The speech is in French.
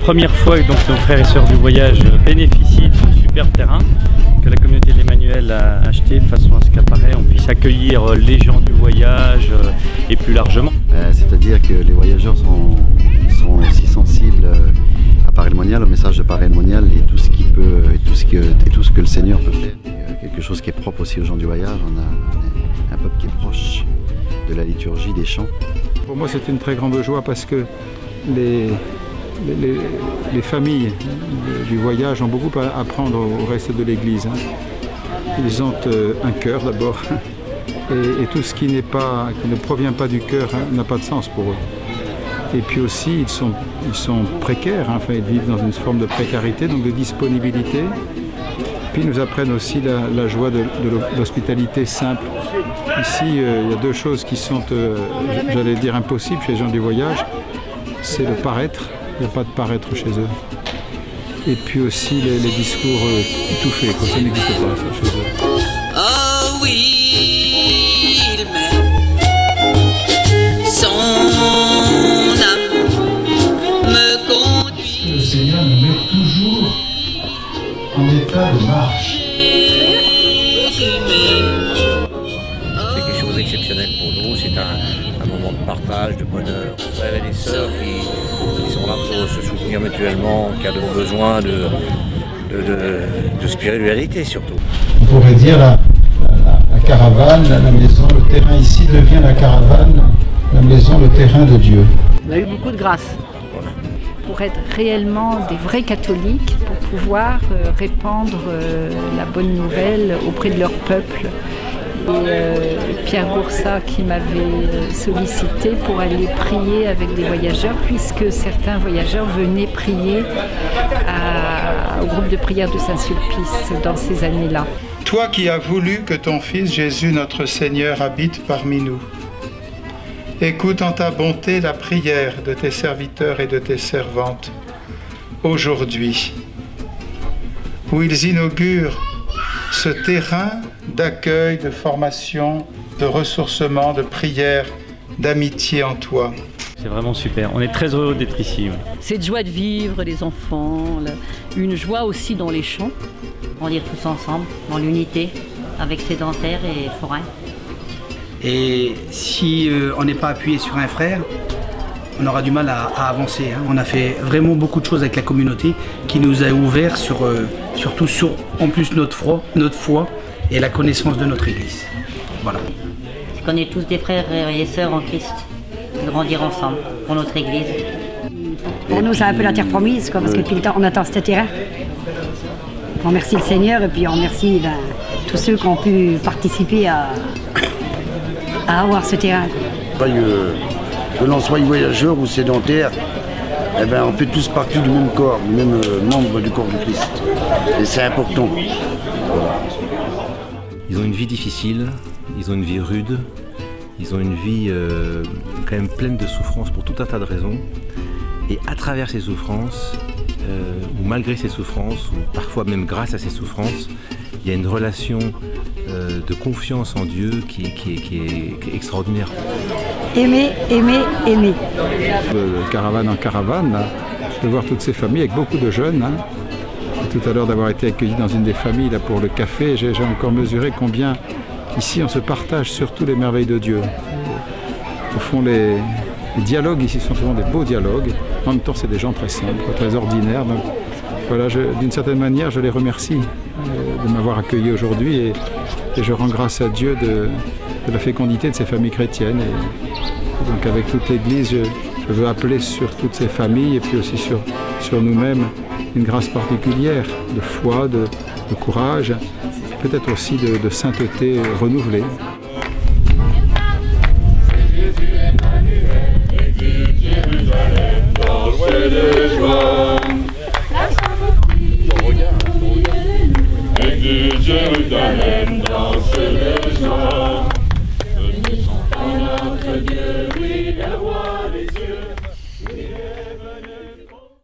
première fois que donc, nos frères et sœurs du voyage bénéficient de ce superbe terrain que la communauté de l'Emmanuel a acheté de façon à ce qu'apparaît on puisse accueillir les gens du voyage et plus largement. C'est-à-dire que les voyageurs sont aussi sensibles à Paray le Monial, au message de Paray le Monial et tout ce que le Seigneur peut faire. Quelque chose qui est propre aussi aux gens du voyage. On est un peuple qui est proche de la liturgie, des chants. Pour moi, c'est une très grande joie parce que les familles du voyage ont beaucoup à apprendre au reste de l'Église. Ils ont un cœur d'abord, et tout ce qui ne provient pas du cœur n'a pas de sens pour eux. Et puis aussi, ils sont précaires, enfin, ils vivent dans une forme de précarité, donc de disponibilité. Puis ils nous apprennent aussi la joie de l'hospitalité simple. Ici, il y a deux choses qui sont, j'allais dire, impossibles chez les gens du voyage. C'est le paraître, il n'y a pas de paraître chez eux. Et puis aussi les discours étouffés, quoi. Ça n'existe pas ça, chez eux. Oh oui, il m'aime. Son amour me conduit. Le Seigneur nous met toujours en état de marche. C'est quelque chose d'exceptionnel pour nous, c'est un moment de partage, de bonheur. Frères et les sœurs qui sont là pour se soutenir mutuellement en cas de besoin de spiritualité surtout. On pourrait dire la caravane, la maison, le terrain ici devient la caravane, la maison, le terrain de Dieu. On a eu beaucoup de grâce. Pour être réellement des vrais catholiques, pour pouvoir répandre la bonne nouvelle auprès de leur peuple. Et Pierre Goursat qui m'avait sollicité pour aller prier avec des voyageurs, puisque certains voyageurs venaient prier au groupe de prière de Saint-Sulpice dans ces années-là. Toi qui as voulu que ton Fils Jésus notre Seigneur habite parmi nous, écoute en ta bonté la prière de tes serviteurs et de tes servantes aujourd'hui, où ils inaugurent ce terrain d'accueil, de formation, de ressourcement, de prière, d'amitié en toi. C'est vraiment super, on est très heureux d'être ici. Cette joie de vivre, les enfants, une joie aussi dans les chants. On est tous ensemble, dans l'unité, avec sédentaires et forains. Et si on n'est pas appuyé sur un frère, on aura du mal à avancer. On a fait vraiment beaucoup de choses avec la communauté qui nous a ouvert surtout sur en plus notre foi et la connaissance de notre Église. Voilà. C'est qu'on est tous des frères et sœurs en Christ, grandir ensemble pour notre Église. Pour nous, c'est un peu la terre promise, parce que depuis le temps, on attend ce terrain. On remercie le Seigneur et puis on remercie tous ceux qui ont pu participer à avoir ce terrain. Que l'on soit voyageur ou sédentaire, eh ben, on fait tous partie du même corps, du même membre du corps du Christ. Et c'est important. Voilà. Ils ont une vie difficile, ils ont une vie rude, ils ont une vie quand même pleine de souffrances pour tout un tas de raisons. Et à travers ces souffrances, ou malgré ces souffrances, ou parfois même grâce à ces souffrances, il y a une relation de confiance en Dieu qui est extraordinaire. Aimer, aimer, aimer. De caravane en caravane, là, de voir toutes ces familles avec beaucoup de jeunes. Et tout à l'heure d'avoir été accueilli dans une des familles là, pour le café, j'ai encore mesuré combien ici on se partage surtout les merveilles de Dieu. Au fond, les dialogues ici sont souvent des beaux dialogues. En même temps, c'est des gens très simples, très ordinaires. Donc, voilà, d'une certaine manière, je les remercie de m'avoir accueilli aujourd'hui et je rends grâce à Dieu de la fécondité de ces familles chrétiennes. Et donc avec toute l'Église, je veux appeler sur toutes ces familles et puis aussi sur nous-mêmes une grâce particulière de foi, de courage, peut-être aussi de sainteté renouvelée.